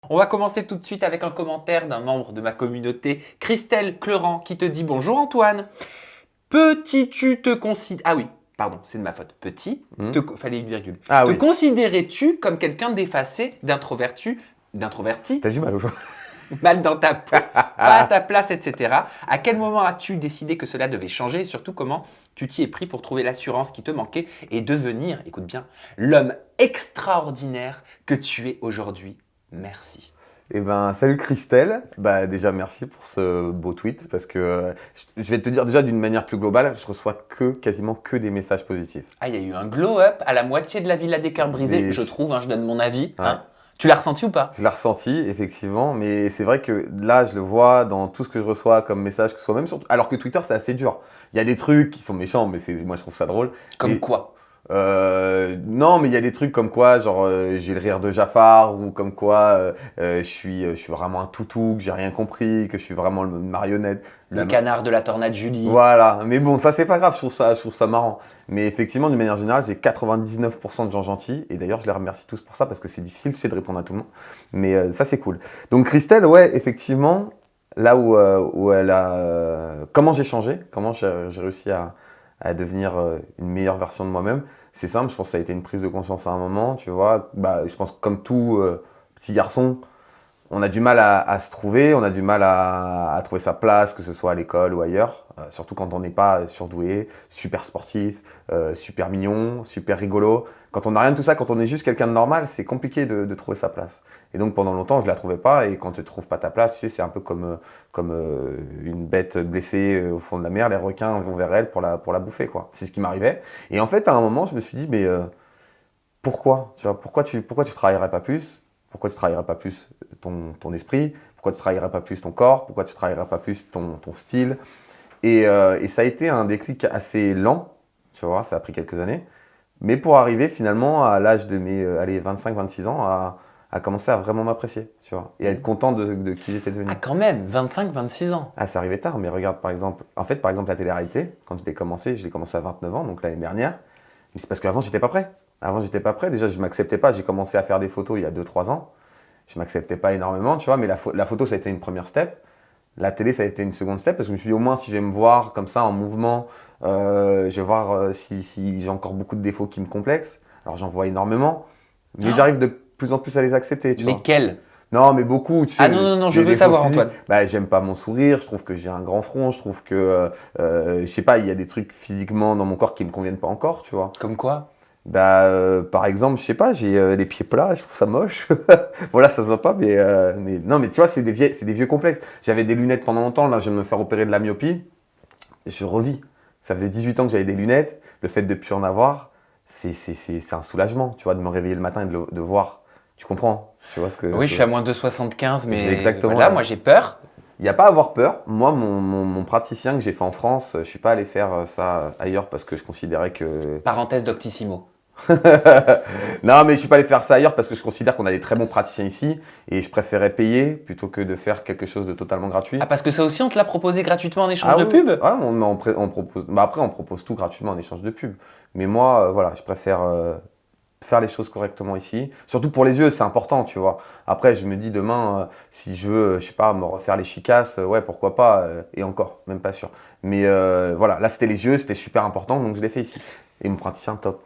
On va commencer tout de suite avec un commentaire d'un membre de ma communauté, Christelle Cleurant, qui te dit « Bonjour Antoine, petit-tu te considères… » Ah oui, pardon, c'est de ma faute. Petit, fallait une virgule. Ah Te oui. considérais-tu comme quelqu'un d'effacé, d'introverti, T'as du mal aujourd'hui. mal dans ta peau, pas à ta place, etc. À quel moment as-tu décidé que cela devait changer et surtout comment tu t'y es pris pour trouver l'assurance qui te manquait et devenir, écoute bien, l'homme extraordinaire que tu es aujourd'hui? Merci. Eh ben, salut Christelle. Bah, déjà, merci pour ce beau tweet parce que je vais te dire déjà d'une manière plus globale, je reçois quasiment que des messages positifs. Ah, il y a eu un glow-up à la moitié de la Villa des Cœurs Brisés, Mais je trouve, hein, je donne mon avis. ouais. Hein. Tu l'as ressenti ou pas? Je l'ai ressenti, effectivement, mais c'est vrai que là, je le vois dans tout ce que je reçois comme message, que ce soit même sur… Alors que Twitter, c'est assez dur. Il y a des trucs qui sont méchants, mais moi, je trouve ça drôle. Comme Et, quoi? non, mais il y a des trucs comme quoi, genre, j'ai le rire de Jafar, ou comme quoi, je suis vraiment un toutou, que j'ai rien compris, que je suis vraiment une marionnette. Le canard de la tornade Julie. Voilà, mais bon, ça c'est pas grave, je trouve ça marrant. Mais effectivement, d'une manière générale, j'ai 99% de gens gentils, et d'ailleurs, je les remercie tous pour ça, parce que c'est difficile, tu sais, de répondre à tout le monde. Mais ça, c'est cool. Donc Christelle, ouais, effectivement, là où elle a… comment j'ai changé, comment j'ai réussi à devenir une meilleure version de moi-même, c'est simple, je pense que ça a été une prise de conscience à un moment, tu vois. Bah, je pense que comme tout petit garçon, on a du mal à se trouver, on a du mal à trouver sa place, que ce soit à l'école ou ailleurs, surtout quand on n'est pas surdoué, super sportif, super mignon, super rigolo. Quand on n'a rien de tout ça, quand on est juste quelqu'un de normal, c'est compliqué de trouver sa place. Et donc pendant longtemps, je ne la trouvais pas, et quand tu ne trouves pas ta place, tu sais, c'est un peu comme une bête blessée au fond de la mer, les requins vont vers elle pour la bouffer, quoi. C'est ce qui m'arrivait. Et en fait, à un moment, je me suis dit, mais pourquoi? Tu vois, pourquoi tu travaillerais pas plus? Pourquoi tu travaillerais pas plus ton esprit? Pourquoi tu travaillerais pas plus ton corps? Pourquoi tu travaillerais pas plus ton style? Et ça a été un déclic assez lent, tu vois, ça a pris quelques années. Mais pour arriver finalement à l'âge de mes 25-26 ans à commencer à vraiment m'apprécier, tu vois, et à être content de qui j'étais devenu. Ah, quand même, 25-26 ans. Ah, c'est arrivé tard, mais regarde par exemple, la télé-réalité, quand je l'ai commencé à 29 ans, donc l'année dernière, mais c'est parce qu'avant, j'étais pas prêt. Avant, j'étais pas prêt. Déjà, je m'acceptais pas. J'ai commencé à faire des photos il y a 2-3 ans. Je m'acceptais pas énormément, tu vois, mais la photo, ça a été une première step. La télé, ça a été une seconde step parce que je me suis dit, au moins, si je vais me voir comme ça en mouvement, je vais voir si j'ai encore beaucoup de défauts qui me complexent. Alors, j'en vois énormément, mais j'arrive de plus en plus à les accepter, tu vois. Lesquels? Non, mais beaucoup, tu sais. Ah non, non, non, je des veux défauts savoir, physiques. Antoine. Bah, j'aime pas mon sourire, je trouve que j'ai un grand front, je trouve que, je sais pas, il y a des trucs physiquement dans mon corps qui me conviennent pas encore, tu vois. Comme quoi? Bah, par exemple, je sais pas, j'ai les pieds plats, je trouve ça moche. Voilà, ça se voit pas, mais non, mais tu vois, c'est des vieux complexes. J'avais des lunettes pendant longtemps, là, je viens de me faire opérer de la myopie, et je revis. Ça faisait 18 ans que j'avais des lunettes, le fait de plus en avoir, c'est un soulagement, tu vois, de me réveiller le matin et de voir. Tu comprends? Tu vois ce que… Oui, je suis à moins de 75, C'est mais exactement voilà, là. moi j'ai peur. Il n'y a pas à avoir peur. Moi, mon praticien que j'ai fait en France, je ne suis pas allé faire ça ailleurs parce que je considérais que… Parenthèse Doctissimo. Non, mais je ne suis pas allé faire ça ailleurs parce que je considère qu'on a des très bons praticiens ici et je préférais payer plutôt que de faire quelque chose de totalement gratuit. Ah, parce que ça aussi, on te l'a proposé gratuitement en échange de oui. pub? Ouais, on propose… bah, après, on propose tout gratuitement en échange de pub. Mais moi, voilà, je préfère faire les choses correctement ici. Surtout pour les yeux, c'est important, tu vois. Après, je me dis demain, si je veux, je sais pas, me refaire les chicasses, ouais, pourquoi pas, et encore, même pas sûr. Mais voilà, là, c'était les yeux, c'était super important, donc je l'ai fait ici. Et mon praticien, top.